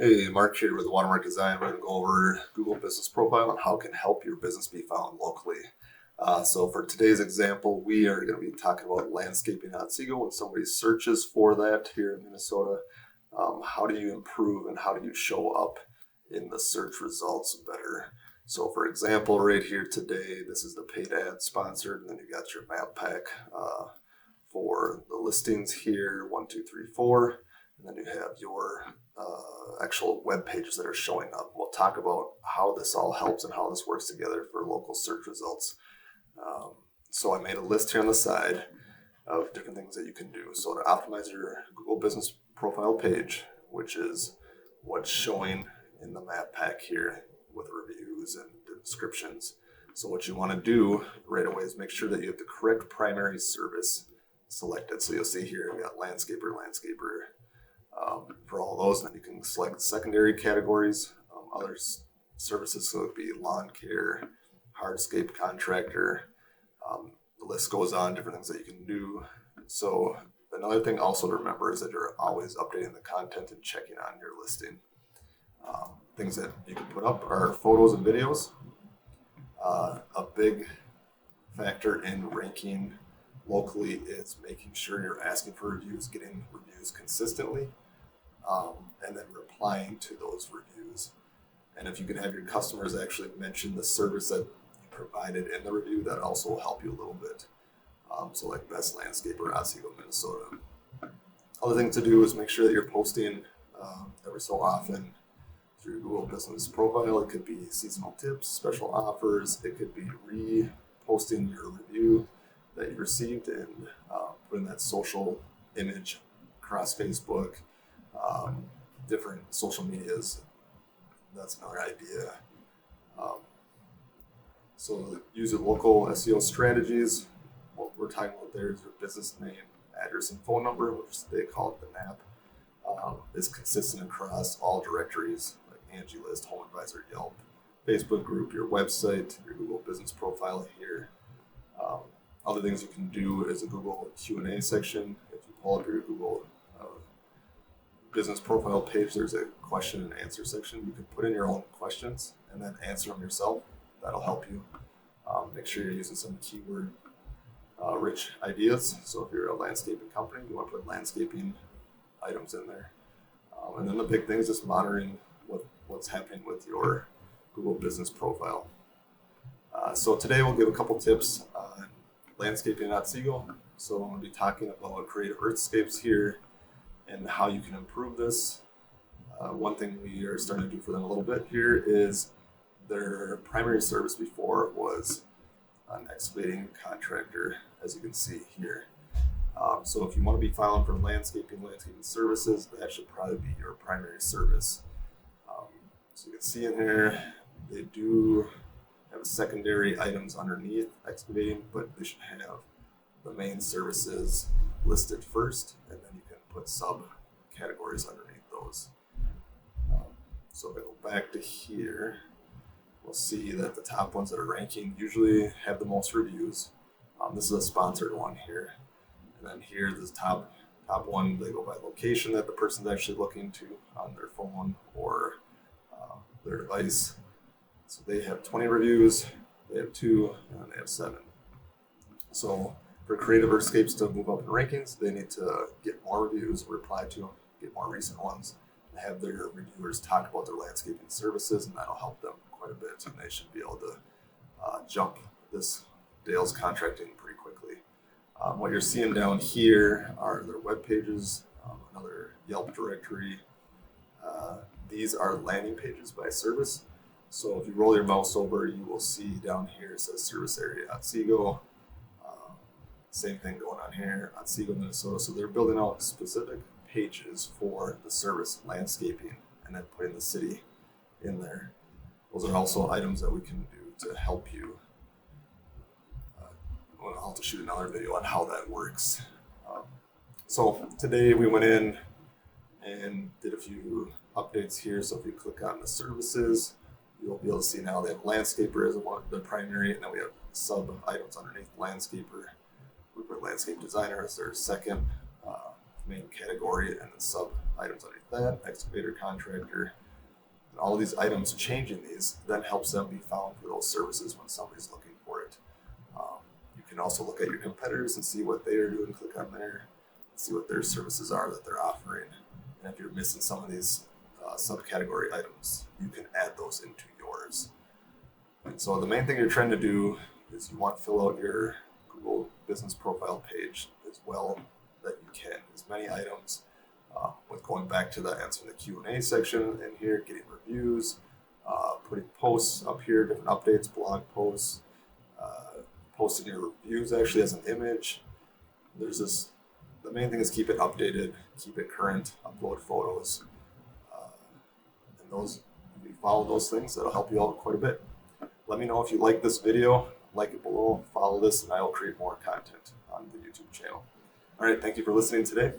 Hey, Mark here with Watermark Design. We're going to go over Google Business Profile and how it can help your business be found locally. So for today's example, we are going to be talking about landscaping Otsego. When somebody searches for that here in Minnesota, how do you improve and how do you show up in the search results better? So for example, right here today, this is the paid ad sponsored, and then you got your map pack for the listings here, 1, 2, 3, 4, and then you have your actual web pages that are showing up. We'll talk about how this all helps and how this works together for local search results. So I made a list here on the side of different things that you can do. So to optimize your Google Business Profile page, which is what's showing in the map pack here with reviews and descriptions. So what you want to do right away is make sure that you have the correct primary service selected. So you'll see here, we got landscaper, for all those, and then you can select secondary categories, other services, so it would be lawn care, hardscape contractor, the list goes on, different things that you can do. So another thing also to remember is that you're always updating the content and checking on your listing. Things that you can put up are photos and videos. A big factor in ranking locally is making sure you're asking for reviews, getting reviews consistently, and then replying to those reviews. And if you can have your customers actually mention the service that you provided in the review, that also will help you a little bit. So like best landscaper, Otsego, Minnesota. Other thing to do is make sure that you're posting every so often through Google Business Profile. It could be seasonal tips, special offers. It could be reposting your review that you received and putting that social image across Facebook, different social medias. That's another idea. So use your local SEO strategies. What we're talking about there is your business name, address, and phone number, which they call it the NAP. Is consistent across all directories like Angie List, Home Advisor, Yelp, Facebook group, your website, your Google Business Profile here. Other things you can do is a Google Q&A section. If you pull up your Google Business Profile page, there's a question and answer section. You can put in your own questions and then answer them yourself. That'll help you. Make sure you're using some keyword rich ideas. So if you're a landscaping company, you want to put landscaping items in there. And then the big thing is just monitoring what's happening with your Google Business Profile. So today we'll give a couple tips on landscaping in Otsego. So I'm going to be talking about creative earthscapes here and how you can improve this. One thing we are starting to do for them a little bit here is their primary service before was an excavating contractor, as you can see here. So if you want to be found for landscaping services, that should probably be your primary service. So you can see in here, they do have secondary items underneath excavating, but they should have the main services listed first, and then you can put subcategories underneath those. So if I go back to here, we'll see that the top ones that are ranking usually have the most reviews. This is a sponsored one here. And then here, this top one, they go by location that the person's actually looking to on their phone or their device. So they have 20 reviews, they have 2, and then they have 7. So for creative earthscapes to move up in rankings, they need to get more reviews, reply to them, get more recent ones, and have their reviewers talk about their landscaping services, and that'll help them quite a bit, and they should be able to jump this Dale's contracting pretty quickly. What you're seeing down here are their web pages, another Yelp directory. These are landing pages by service. So if you roll your mouse over, you will see down here it says service area Otsego. Same thing going on here, Otsego, Minnesota. So they're building out specific pages for the service landscaping and then putting the city in there. Those are also items that we can do to help you. I'll have to shoot another video on how that works. So today we went in and did a few updates here. So if you click on the services, you'll be able to see now they have landscaper as one of the primary, and then we have sub items underneath landscaper. We put landscape designer as their second. main category, and then sub items underneath that, excavator, contractor, and all of these items. Changing these then helps them be found for those services when somebody's looking for it. You can also look at your competitors and see what they are doing. Click on there, see what their services are that they're offering, and if you're missing some of these subcategory items, you can add those into yours. And so the main thing you're trying to do is you want to fill out your Google business profile page as well that you can. As many items, with going back to the answering the Q&A section in here, getting reviews, putting posts up here, different updates, blog posts, posting your reviews actually as an image. The main thing is keep it updated, keep it current, upload photos, and those, if you follow those things, that'll help you out quite a bit. Let me know if you like this video, like it below, follow this, and I will create more content on the YouTube channel. All right, thank you for listening today.